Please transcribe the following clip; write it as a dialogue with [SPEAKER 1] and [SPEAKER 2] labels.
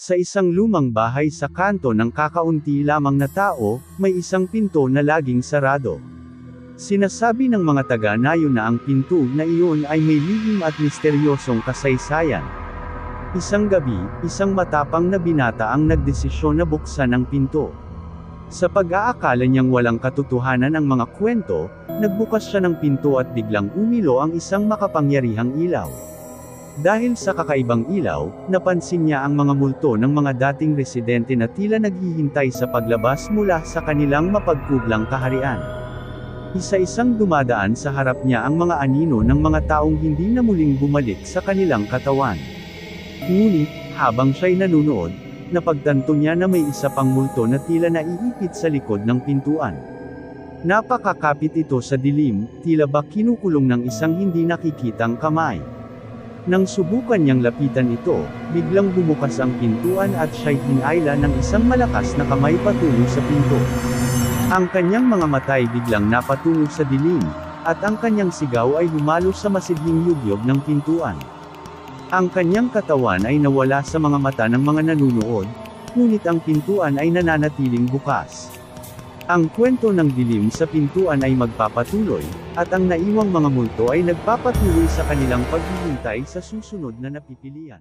[SPEAKER 1] Sa isang lumang bahay sa kanto ng kakaunti lamang na tao, may isang pinto na laging sarado. Sinasabi ng mga taga-nayo na ang pinto na iyon ay may lihim at misteryosong kasaysayan. Isang gabi, isang matapang na binata ang nagdesisyon na buksan ang pinto. Sa pag-aakala niyang walang katotohanan ang mga kwento, nagbukas siya ng pinto at biglang umilo ang isang makapangyarihang ilaw. Dahil sa kakaibang ilaw, napansin niya ang mga multo ng mga dating residente na tila naghihintay sa paglabas mula sa kanilang mapagkublang kaharian. Isa-isang dumadaan sa harap niya ang mga anino ng mga taong hindi na muling bumalik sa kanilang katawan. Ngunit, habang siya'y nanunood, napagtanto niya na may isa pang multo na tila naiipit sa likod ng pintuan. Napakakapit ito sa dilim, tila ba kinukulong ng isang hindi nakikitang kamay. Nang subukan niyang lapitan ito, biglang bumukas ang pintuan at siya'y hinayla ng isang malakas na kamay patungo sa pinto. Ang kanyang mga matay biglang napatungo sa dilim, at ang kanyang sigaw ay humalo sa masidhing yugyog ng pintuan. Ang kanyang katawan ay nawala sa mga mata ng mga nanunood, ngunit ang pintuan ay nananatiling bukas. Ang kwento ng dilim sa pintuan ay magpapatuloy, at ang naiwang mga multo ay nagpapatuloy sa kanilang paghihintay sa susunod na napipilian.